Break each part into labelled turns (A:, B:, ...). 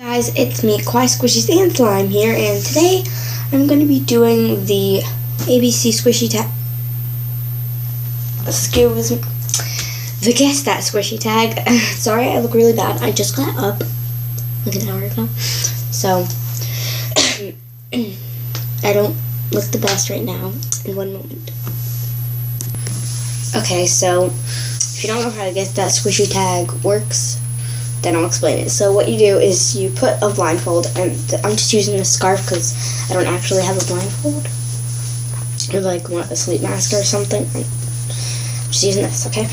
A: Guys, it's me, Kawaii Squishies and Slime here, and today I'm going to be doing the ABC Squishy Tag. Excuse me. The Guess That Squishy Tag. Sorry, I look really bad. I just got up like an hour ago. So, I don't look the best right now. In one moment. Okay, so, if you don't know how to Guess That Squishy Tag works, then I'll explain it. So what you do is you put a blindfold, and I'm just using a scarf because I don't actually have a blindfold, or like a sleep mask or something. I'm just using this, okay?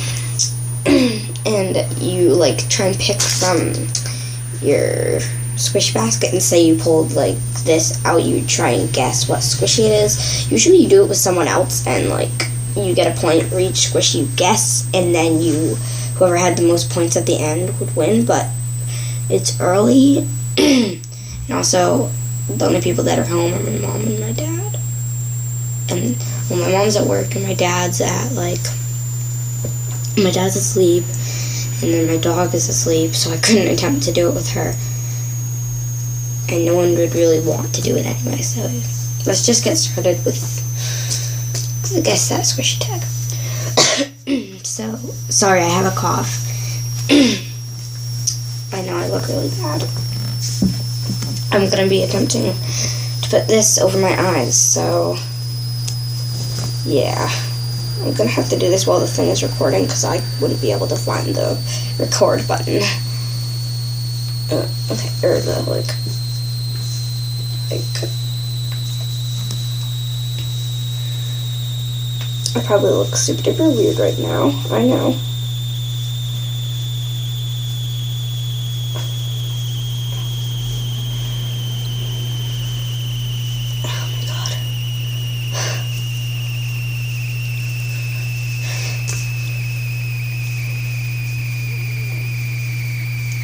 A: And you like try and pick from your squish basket, and say you pulled like this out, you try and guess what squishy it is. Usually you do it with someone else, and like you get a point for each squishy you guess, and then whoever had the most points at the end would win, but it's early, and also the only people that are home are my mom and my dad. And well, my mom's at work, and my dad's asleep, and then my dog is asleep, so I couldn't attempt to do it with her. And no one would really want to do it anyway, so let's just get started with the Guess That Squishy Tag. So, sorry, I have a cough. I know I look really bad. I'm going to be attempting to put this over my eyes, so yeah. I'm going to have to do this while the thing is recording because I wouldn't be able to find the record button. Okay, or the, like I probably look super duper weird right now. I know. Oh my god.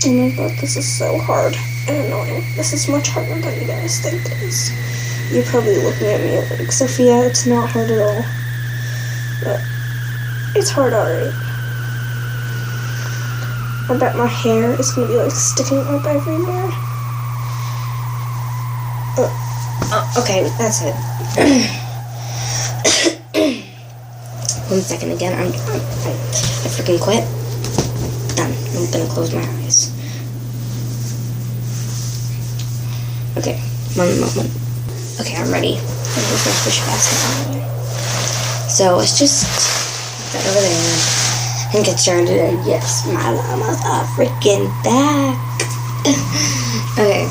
A: Oh my god, this is so hard and annoying. This is much harder than you guys think it is. You're probably looking at me like, Sophia, it's not hard at all. But it's hard already. I bet my hair is going to be like sticking up everywhere. Okay, that's it. 1 second again. I freaking quit. Done. I'm going to close my eyes. Okay, one moment. Okay, I'm ready. I'm going to push basket on the way. So let's just put that over there and get started. And yes, my llamas are freaking back. Okay,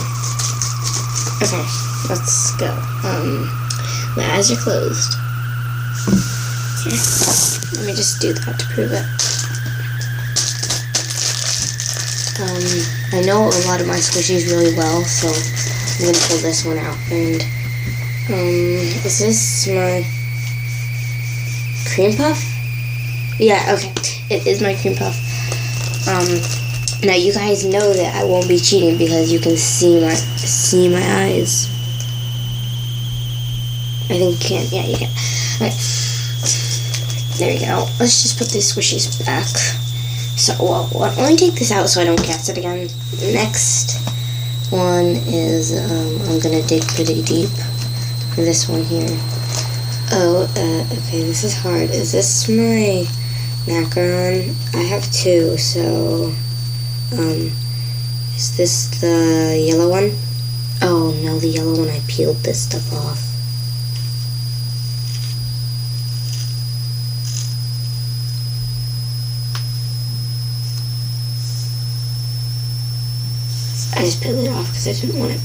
A: let's go. My eyes are closed. Okay. Let me just do that to prove it. I know a lot of my squishies really well, so I'm gonna pull this one out. And is this my cream puff? Yeah, okay. It is my cream puff. Now you guys know that I won't be cheating because you can see my eyes. I think you can. Yeah, you can. Okay. There you go. Let's just put these squishies back. So, well, let me take this out so I don't guess it again. Next one is, I'm gonna dig pretty deep for this one here. Oh, okay, this is hard. Is this my macaron? I have two, so, is this the yellow one? Oh, no, the yellow one, I peeled this stuff off. I just peeled it off because I didn't want it.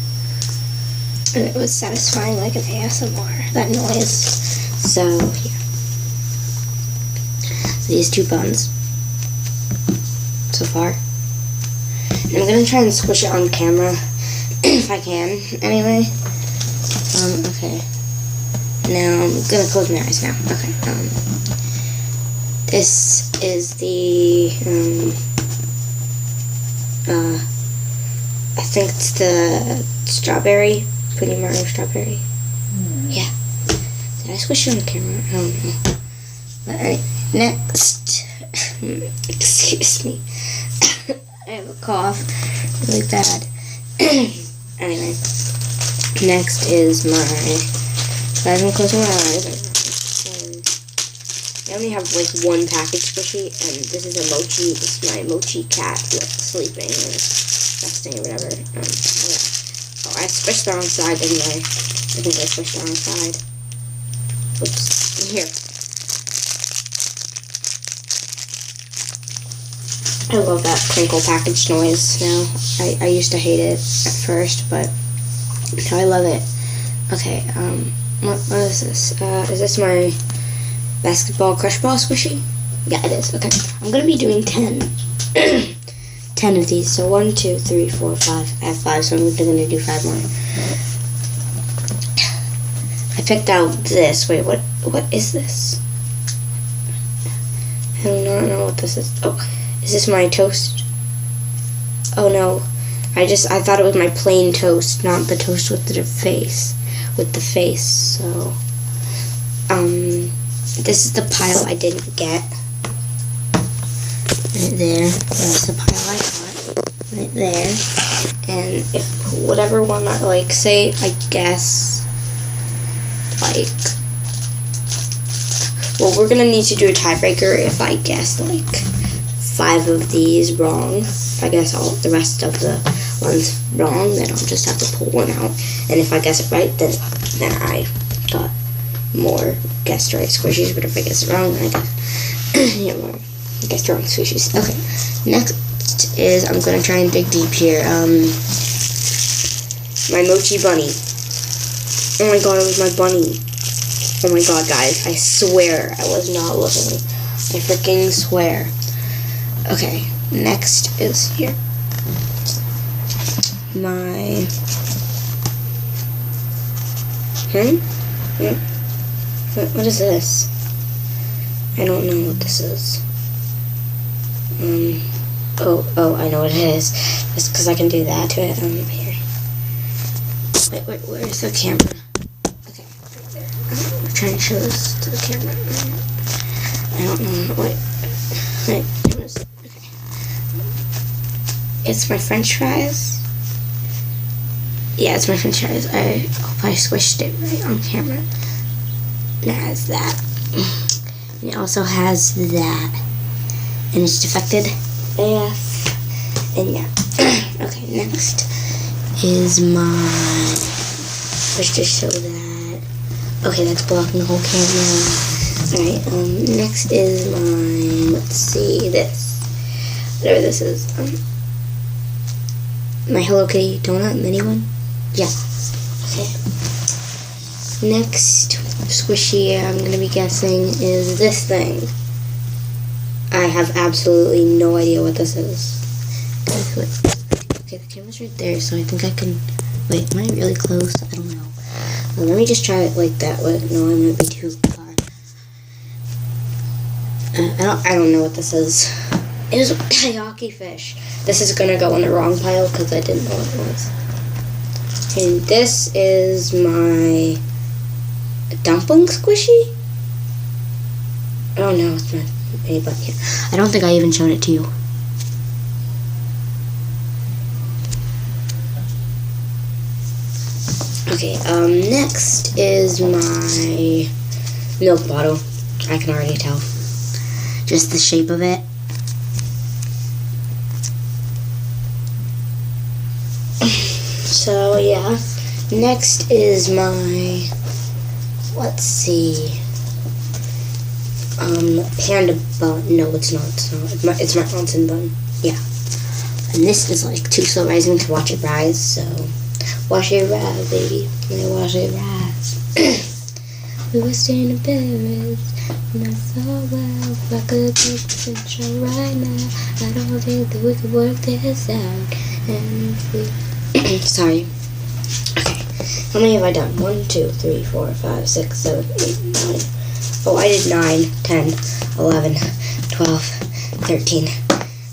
A: And it was satisfying like an ASMR, that noise. So, yeah. These two buns. So far. And I'm going to try and squish it on camera. If I can, anyway. Okay. Now, I'm going to close my eyes now. Okay. This is the, I think it's the strawberry. Pretty Mario strawberry. Yeah. Did I squish it on the camera? I don't know. But anyway, next. Excuse me. I have a cough really bad. Anyway, next is my. I haven't closed my eyes. I only have like one package squishy, and this is a mochi. This is my mochi cat sleeping or resting or whatever. Oh, I squished the wrong side, didn't I? I think I squished the wrong side. Oops. Here. I love that crinkle package noise now. I used to hate it at first, but now I love it. Okay, what is this? Is this my basketball crush ball squishy? Yeah, it is. Okay, I'm gonna be doing 10. 10 of these. So 1, 2, 3, 4, 5. I have 5, so I'm gonna do 5 more. I picked out this. Wait, what is this? I do not know what this is. Oh, is this my toast? Oh no. I thought it was my plain toast, not the toast with the face. So this is the pile I didn't get. Right there. That's the pile I got. Right there. And if whatever one I like, say I guess like, well, we're gonna need to do a tiebreaker if I guess like 5 of these wrong. If I guess all the rest of the ones wrong, then I'll just have to pull one out. And if I guess it right, then I got more guessed right squishies. But if I guess it wrong, then I got more guessed wrong squishies. Okay, next is I'm gonna try and dig deep here. My mochi bunny. Oh my god, it was my bunny. Oh my god, guys, I swear I was not looking. I freaking swear. Okay, next is here. My... What is this? I don't know what this is. Oh, I know what it is. Just because I can do that to it. Here. Wait, where's the camera? Okay, right there. I'm trying to show this to the camera. I don't know. Wait. Okay. It's my French fries. Yeah, it's my French fries. I hope I squished it right on camera. It has that. And it also has that. And it's defected AF. And yeah. Okay, next is my... Let's just show that. Okay, that's blocking the whole camera. Alright, next is my... Let's see, this. Whatever this is. My Hello Kitty donut mini one. Yeah. Okay. Next squishy I'm going to be guessing is this thing. I have absolutely no idea what this is. Okay, the camera's right there, so I think I can... Wait, am I really close? I don't know. Well, let me just try it like that. No, I might be too far. I don't know what this is. It was a Hayaki fish. This is going to go in the wrong pile because I didn't know what it was. And this is my dumpling squishy? Oh no, it's not anybody here. I don't think I even showed it to you. Okay, next is my milk bottle. I can already tell. Just the shape of it. So yeah, next is my, let's see, panda bun. No, it's not. It's my Onsen bun. Yeah, and this is like too slow rising to watch it rise. So watch it rise, baby. Watch it rise. We were staying in Paris, and I thought, well, if I could take the control right now, I don't think that we could work this out. And if we sorry. Okay. How many have I done? 1, 2, 3, 4, 5, 6, 7, 8, 9. Oh, I did 9, 10, 11, 12, 13.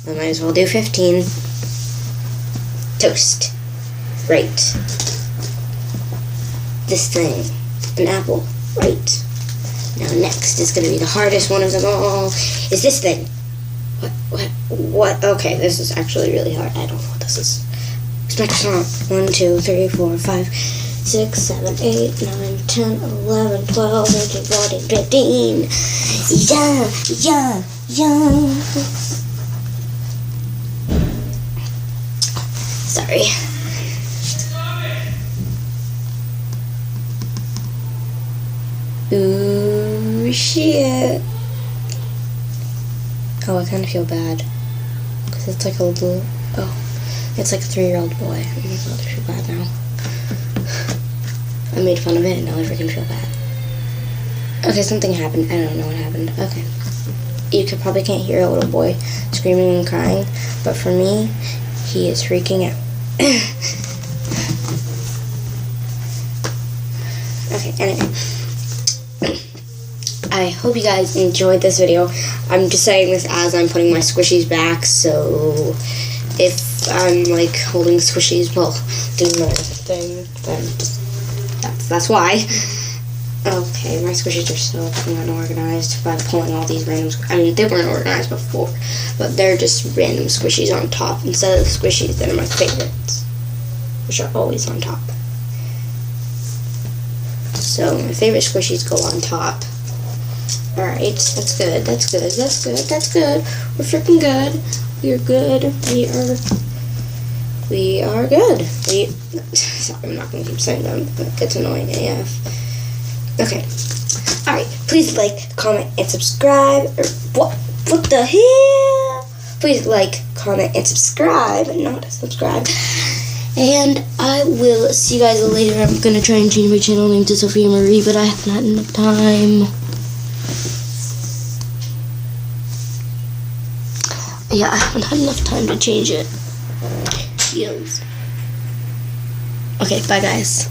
A: I might as well do 15. Toast. Right. This thing. An apple. Right. Now next is going to be the hardest one of them all. Is this thing. What? Okay, this is actually really hard. I don't know what this is. Next one. 1, 2, 3, 4, 5, 6, 7, 8, 9, 10, 11, 12, 13, 14, 15. Yeah. Sorry. Ooh, shit. Oh, I kind of feel bad. Because it's like a little... Oh. It's like a 3-year-old boy. Oh my god, I feel bad now. I made fun of it and now I freaking feel bad. Okay, something happened. I don't know what happened. Okay. You probably can't hear a little boy screaming and crying, but for me, he is freaking out. Okay, anyway. I hope you guys enjoyed this video. I'm just saying this as I'm putting my squishies back, so if I'm like holding squishies while doing my thing, then just, that's why. Okay, my squishies are still unorganized by pulling all these random... I mean, they weren't organized before, but they're just random squishies on top instead of the squishies that are my favorites, which are always on top. So my favorite squishies go on top. Alright, that's good, that's good, that's good, that's good. We're freaking good. We're good. We are good. Sorry, I'm not going to keep saying them, but it's annoying AF. Okay. Alright, please like, comment, and subscribe. Or what the hell? Please like, comment, and subscribe. Not subscribe. And I will see you guys later. I'm going to try and change my channel name to Sophia Marie, but I have not enough time. Yeah, I haven't had enough time to change it. Yes. Okay, bye guys.